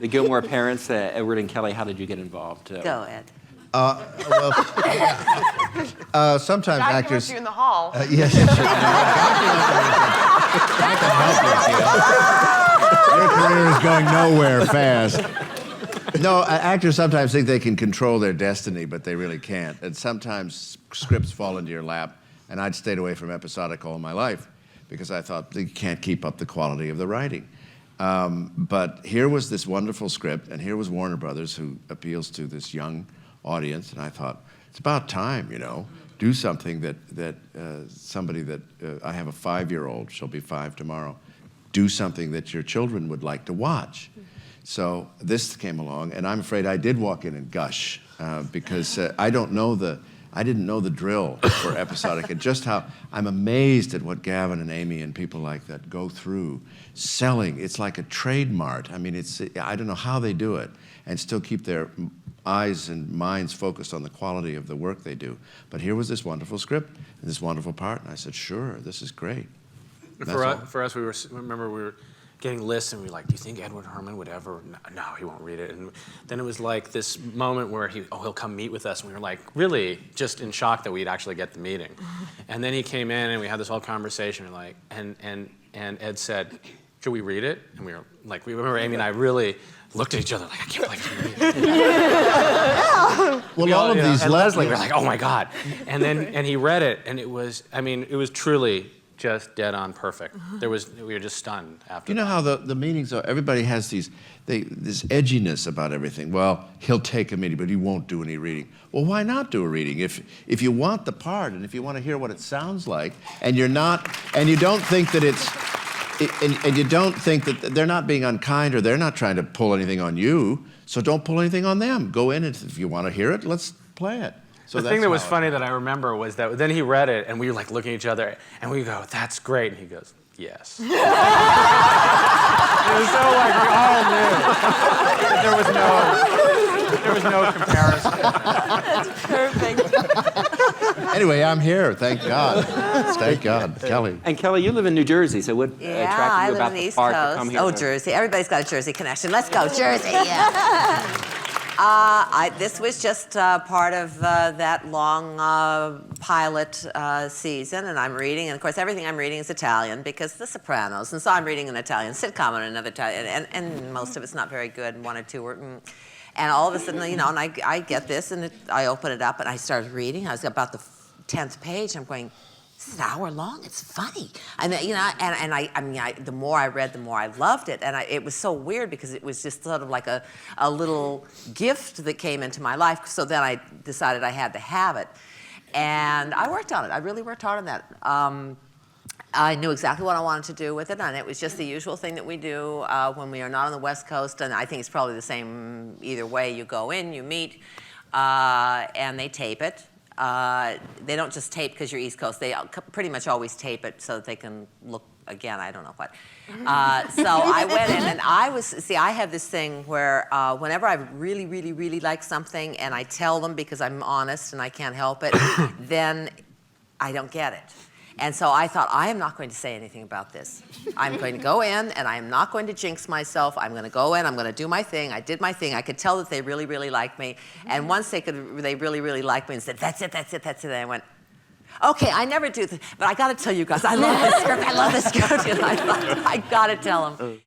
the Gilmore parents, Edward and Kelly, how did you get involved? Go, Ed. Sometimes I actors. you in the hall. Yes, yes, yes. I can help you. Your career is going nowhere fast. No, actors sometimes think they can control their destiny, but they really can't. And sometimes scripts fall into your lap, and I'd stayed away from episodic all my life because I thought you can't keep up the quality of the writing. But here was this wonderful script, and here was Warner Brothers, who appeals to this young audience, and I thought, it's about time, you know, do something that somebody that, I have a 5-year-old, she'll be 5 tomorrow, do something that your children would like to watch. So this came along, and I'm afraid I did walk in and gush, because I didn't know the drill for episodic, and just how I'm amazed at what Gavin and Amy and people like that go through selling. It's like a trade mart. I mean, I don't know how they do it and still keep their eyes and minds focused on the quality of the work they do. But here was this wonderful script and this wonderful part, and I said, sure, this is great. For us, we were getting lists, and we were like, do you think Edward Herrmann would ever? No, he won't read it. And then it was like this moment where he'll come meet with us, and we were like, really, just in shock that we'd actually get the meeting. And then he came in, and we had this whole conversation, and Ed said, should we read it? And we were like, we remember Amy and I really looked at each other like, I can't believe you read it. Well, all of these, and Leslie, we were like, oh my God. And he read it, and it was truly just dead on perfect. We were just stunned after. You know how the meetings are, everybody has this edginess about everything. Well, he'll take a meeting, but he won't do any reading. Well, why not do a reading? If you want the part, and if you want to hear what it sounds like, and you don't think that and you don't think that they're not being unkind or they're not trying to pull anything on you, so don't pull anything on them. Go in, and if you want to hear it, let's play it. So the thing that was funny that I remember was that then he read it, and we were like looking at each other, and we go, that's great, and he goes, yes. It was so like, we all knew. There was no comparison. That's perfect. Anyway, I'm here, thank God. Thank God, Kelly. And Kelly, you live in New Jersey, so what attracted you about the East park to Coast. come here? Oh, Jersey. Everybody's got a Jersey connection. Let's go, Jersey. Yeah. This was just part of that long pilot season, and I'm reading, and of course everything I'm reading is Italian because The Sopranos, and so I'm reading an Italian sitcom and another Italian, and most of it's not very good, and one or two were, and all of a sudden, you know, and I get this, and I open it up, and I started reading. I was about the 10th page. I'm going, this is an hour long. It's funny, and you know, and I mean, the more I read, the more I loved it, and it was so weird because it was just sort of like a little gift that came into my life. So then I decided I had to have it, and I worked on it. I really worked hard on that. I knew exactly what I wanted to do with it, and it was just the usual thing that we do when we are not on the West Coast, and I think it's probably the same either way. You go in, you meet, and they tape it. They don't just tape because you're East Coast. They pretty much always tape it so that they can look again. I don't know what. So I went in, and I have this thing where whenever I really, really, really like something and I tell them because I'm honest and I can't help it, then I don't get it. And so I thought, I am not going to say anything about this. I'm going to go in, and I am not going to jinx myself. I'm going to go in, I'm going to do my thing. I did my thing. I could tell that they really, really liked me. And once they really, really liked me and said, that's it, and I went, okay, I never do this, but I got to tell you guys, I love this script. I love this script. And I got to tell them.